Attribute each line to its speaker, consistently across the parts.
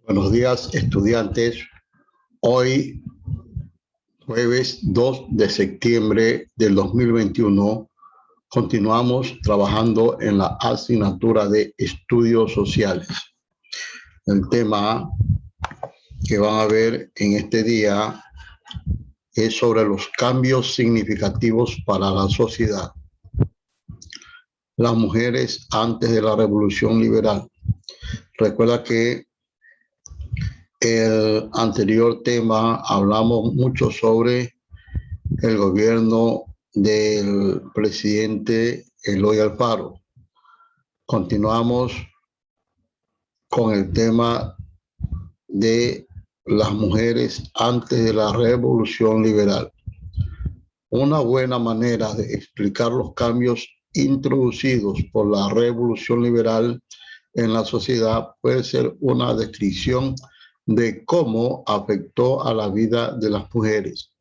Speaker 1: Buenos días, estudiantes. Hoy, jueves 2 de septiembre del 2021, continuamos trabajando en la asignatura de estudios sociales. El tema que van a ver en este día es sobre los cambios significativos para la sociedad. Las mujeres antes de la Revolución Liberal. Recuerda que el anterior tema hablamos mucho sobre el gobierno del presidente Eloy Alfaro. Continuamos con el tema de las mujeres antes de la Revolución Liberal. Una buena manera de explicar los cambios introducidos por la Revolución Liberal en la sociedad puede ser una descripción de cómo afectó a la vida de las mujeres.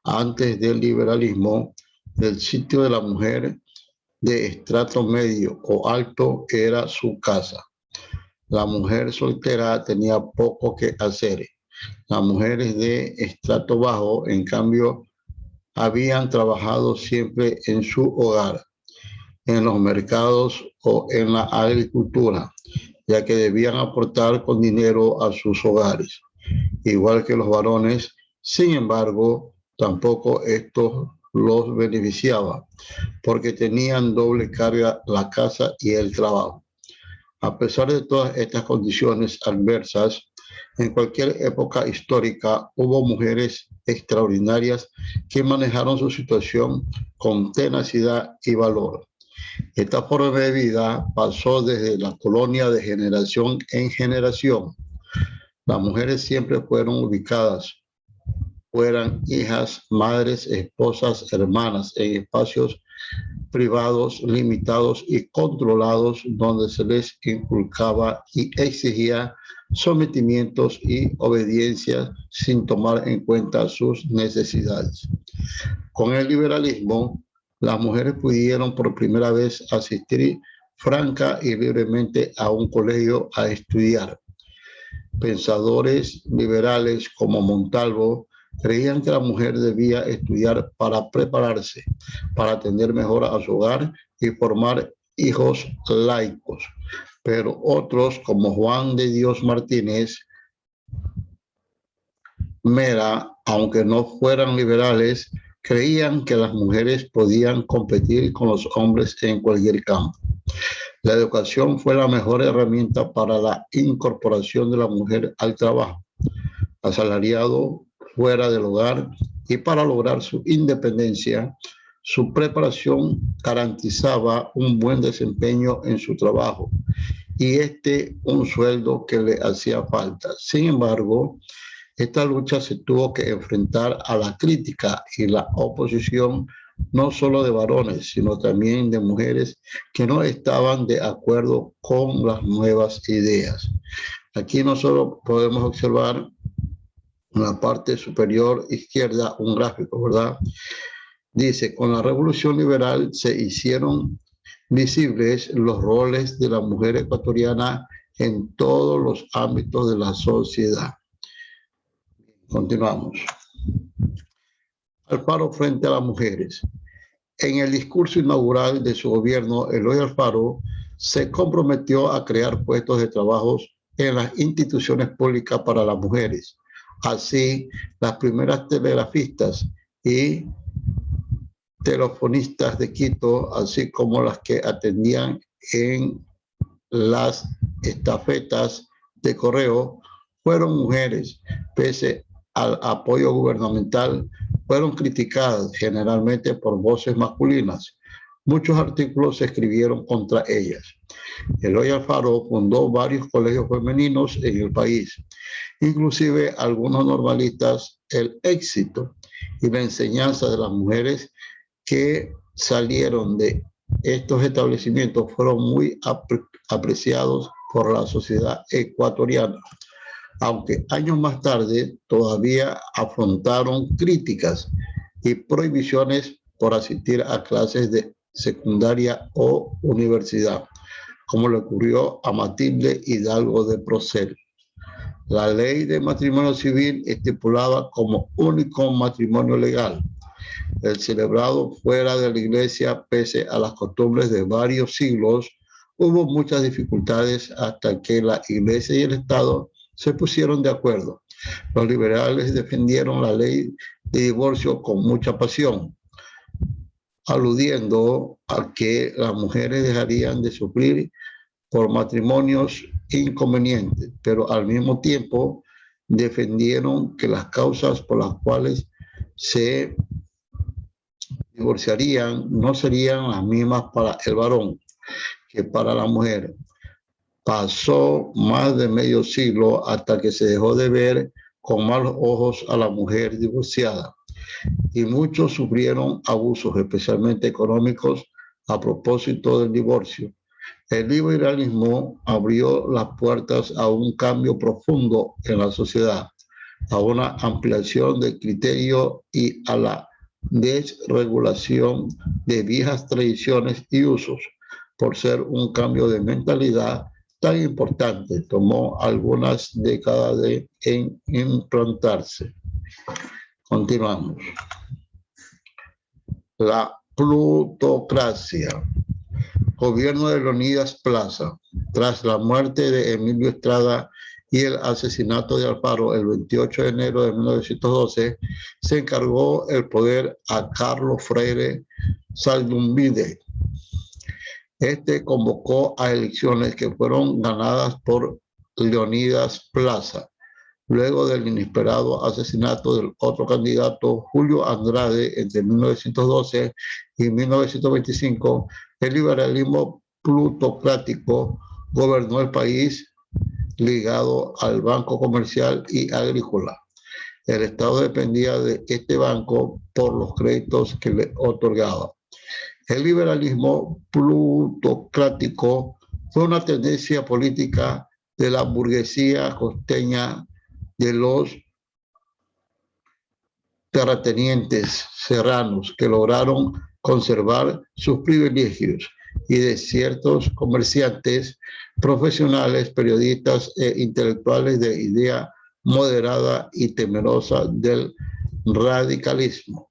Speaker 1: Antes del liberalismo, el sitio de la mujer de estrato medio o alto era su casa. La mujer soltera tenía poco que hacer. Las mujeres de estrato bajo, en cambio, habían trabajado siempre en su hogar, en los mercados o en la agricultura, ya que debían aportar con dinero a sus hogares, igual que los varones. Sin embargo, tampoco esto los beneficiaba, porque tenían doble carga, la casa y el trabajo. A pesar de todas estas condiciones adversas, en cualquier época histórica hubo mujeres extraordinarias que manejaron su situación con tenacidad y valor. Esta forma de vida pasó desde la colonia de generación en generación. Las mujeres siempre fueron ubicadas, fueran hijas, madres, esposas, hermanas, en espacios privados, limitados y controlados, donde se les inculcaba y exigía sometimientos y obediencia sin tomar en cuenta sus necesidades. Con el liberalismo, las mujeres pudieron por primera vez asistir franca y libremente a un colegio a estudiar. Pensadores liberales como Montalvo creían que la mujer debía estudiar para prepararse, para atender mejor a su hogar y formar hijos laicos. Pero otros, como Juan de Dios Martínez Mera, aunque no fueran liberales, creían que las mujeres podían competir con los hombres en cualquier campo. La educación fue la mejor herramienta para la incorporación de la mujer al trabajo, asalariado, fuera del hogar, y para lograr su independencia. Su preparación garantizaba un buen desempeño en su trabajo y un sueldo que le hacía falta. Sin embargo, esta lucha se tuvo que enfrentar a la crítica y la oposición no solo de varones, sino también de mujeres que no estaban de acuerdo con las nuevas ideas. Aquí nosotros podemos observar en la parte superior izquierda un gráfico, ¿verdad? Dice, con la Revolución Liberal se hicieron visibles los roles de la mujer ecuatoriana en todos los ámbitos de la sociedad. Continuamos. Alfaro frente a las mujeres. En el discurso inaugural de su gobierno, Eloy Alfaro se comprometió a crear puestos de trabajo en las instituciones públicas para las mujeres. Así, las primeras telegrafistas y telefonistas de Quito, así como las que atendían en las estafetas de correo, fueron mujeres. Pese al apoyo gubernamental, fueron criticadas generalmente por voces masculinas. Muchos artículos se escribieron contra ellas. Eloy Alfaro fundó varios colegios femeninos en el país. Inclusive algunos normalistas, el éxito y la enseñanza de las mujeres que salieron de estos establecimientos fueron muy apreciados por la sociedad ecuatoriana, aunque años más tarde todavía afrontaron críticas y prohibiciones por asistir a clases de secundaria o universidad, como le ocurrió a Matilde Hidalgo de Procel. La ley de matrimonio civil estipulaba como único matrimonio legal el celebrado fuera de la iglesia. Pese a las costumbres de varios siglos, hubo muchas dificultades hasta que la iglesia y el Estado se pusieron de acuerdo. Los liberales defendieron la ley de divorcio con mucha pasión, aludiendo a que las mujeres dejarían de sufrir por matrimonios inconvenientes, pero al mismo tiempo defendieron que las causas por las cuales se divorciarían no serían las mismas para el varón que para la mujer. Pasó más de medio siglo hasta que se dejó de ver con malos ojos a la mujer divorciada, y muchos sufrieron abusos, especialmente económicos, a propósito del divorcio. El liberalismo abrió las puertas a un cambio profundo en la sociedad, a una ampliación del criterio y a la desregulación de viejas tradiciones y usos. Por ser un cambio de mentalidad tan importante, tomó algunas décadas en implantarse. Continuamos. La plutocracia. Gobierno de Leonidas Plaza. Tras la muerte de Emilio Estrada y el asesinato de Alfaro el 28 de enero de 1912, se encargó el poder a Carlos Freire Saldumbide. Este convocó a elecciones que fueron ganadas por Leonidas Plaza. Luego del inesperado asesinato del otro candidato, Julio Andrade, entre 1912 y 1925, el liberalismo plutocrático gobernó el país, ligado al Banco Comercial y Agrícola. El Estado dependía de este banco por los créditos que le otorgaba. El liberalismo plutocrático fue una tendencia política de la burguesía costeña, de los terratenientes serranos que lograron conservar sus privilegios, y de ciertos comerciantes, profesionales, periodistas e intelectuales de idea moderada y temerosa del radicalismo.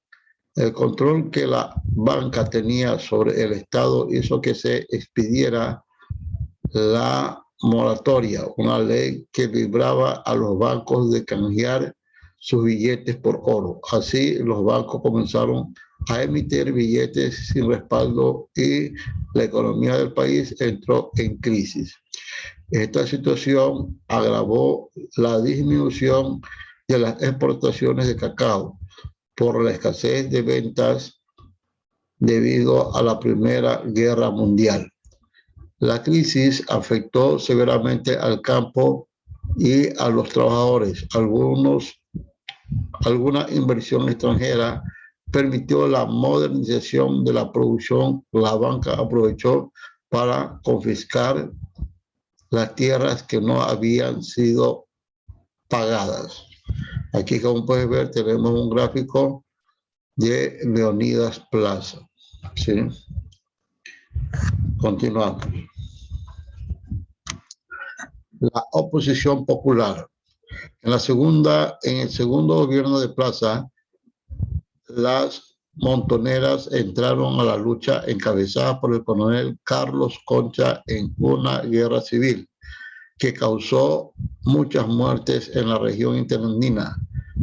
Speaker 1: El control que la banca tenía sobre el Estado hizo que se expidiera la moratoria, una ley que libraba a los bancos de canjear sus billetes por oro. Así, los bancos comenzaron a emitir billetes sin respaldo y la economía del país entró en crisis. Esta situación agravó la disminución de las exportaciones de cacao por la escasez de ventas debido a la Primera Guerra Mundial. La crisis afectó severamente al campo y a los trabajadores. Alguna inversión extranjera permitió la modernización de la producción. La banca aprovechó para confiscar las tierras que no habían sido pagadas. Aquí, como puedes ver, tenemos un gráfico de Leonidas Plaza. ¿Sí? Continuamos. La oposición popular. En el segundo gobierno de Plaza, las montoneras entraron a la lucha encabezada por el coronel Carlos Concha en una guerra civil que causó muchas muertes en la región interandina.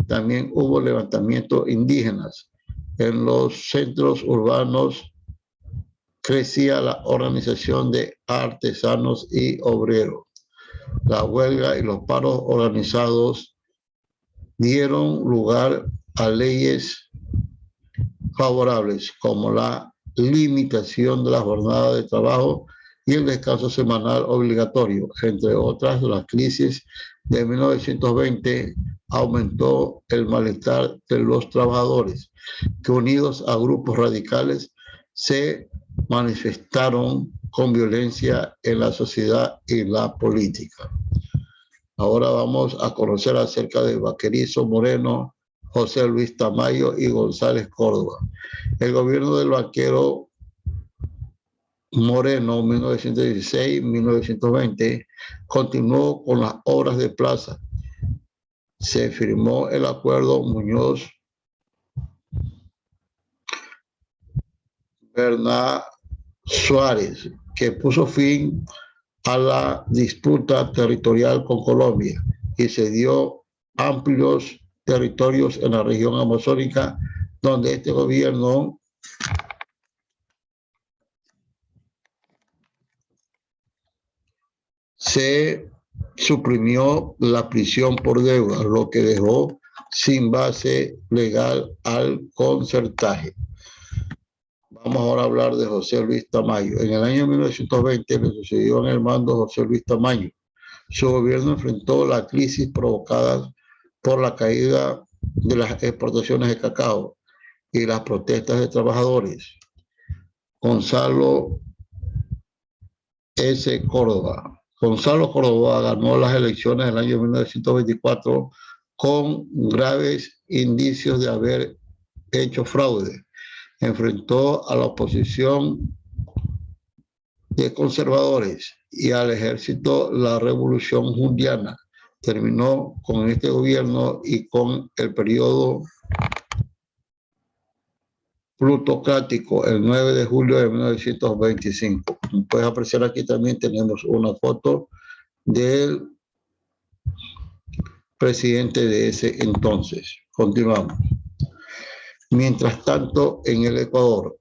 Speaker 1: También hubo levantamientos indígenas. En los centros urbanos crecía la organización de artesanos y obreros. La huelga y los paros organizados dieron lugar a leyes favorables como la limitación de la jornada de trabajo y el descanso semanal obligatorio. Entre otras, la crisis de 1920 aumentó el malestar de los trabajadores, que unidos a grupos radicales se manifestaron con violencia en la sociedad y la política. Ahora vamos a conocer acerca de Vaquerizo Moreno, José Luis Tamayo y González Córdoba. El gobierno del banquero Moreno, 1916-1920, continuó con las obras de Plaza se firmó el acuerdo Muñoz Bernal Suárez, que puso fin a la disputa territorial con Colombia y se dio amplios territorios en la región amazónica, donde este gobierno se suprimió la prisión por deuda, lo que dejó sin base legal al concertaje. Vamos ahora a hablar de José Luis Tamayo. En el año 1920 le sucedió en el mando José Luis Tamayo. Su gobierno enfrentó la crisis provocada por la caída de las exportaciones de cacao y las protestas de trabajadores. Gonzalo Córdoba ganó las elecciones del año 1924 con graves indicios de haber hecho fraude. Enfrentó a la oposición de conservadores y al ejército la revolución jundiana. Terminó con este gobierno y con el periodo plutocrático el 9 de julio de 1925. Como puedes apreciar aquí también tenemos una foto del presidente de ese entonces. Continuamos. Mientras tanto, en el Ecuador,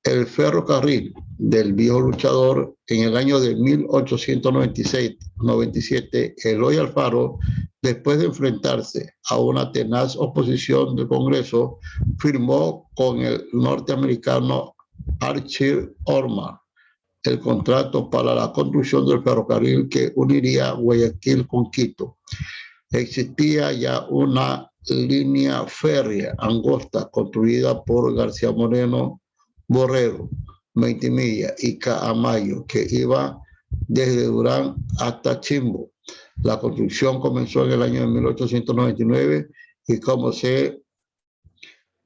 Speaker 1: el ferrocarril del viejo luchador en el año de 1896-97, Eloy Alfaro, después de enfrentarse a una tenaz oposición del Congreso, firmó con el norteamericano Archie Orman el contrato para la construcción del ferrocarril que uniría Guayaquil con Quito. Existía ya una línea férrea angosta construida por García Moreno Borrero, 20 millas, y Caamayo, que iba desde Durán hasta Chimbo. La construcción comenzó en el año de 1899 y como se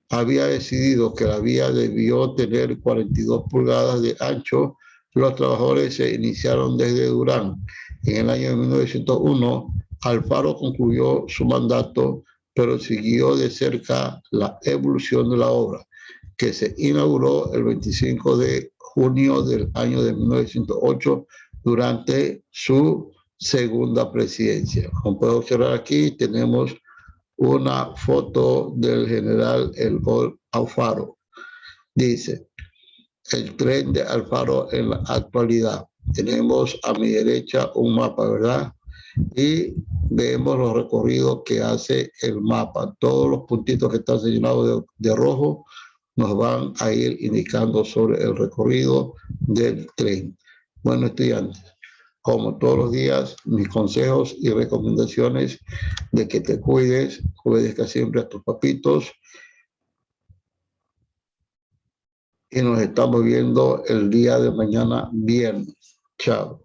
Speaker 1: había decidido que la vía debió tener 42 pulgadas de ancho, los trabajadores se iniciaron desde Durán. En el año de 1901, Alfaro concluyó su mandato, pero siguió de cerca la evolución de la obra, que se inauguró el 25 de junio del año de 1908 durante su segunda presidencia. Como puedo observar aquí, tenemos una foto del general Eloy Alfaro. Dice, el tren de Alfaro en la actualidad. Tenemos a mi derecha un mapa, ¿verdad? Y vemos los recorridos que hace el mapa. Todos los puntitos que están señalados de rojo nos van a ir indicando sobre el recorrido del tren. Bueno, estudiantes, como todos los días, mis consejos y recomendaciones de que te cuides, obedezca siempre a tus papitos. Y nos estamos viendo el día de mañana viernes. Chao.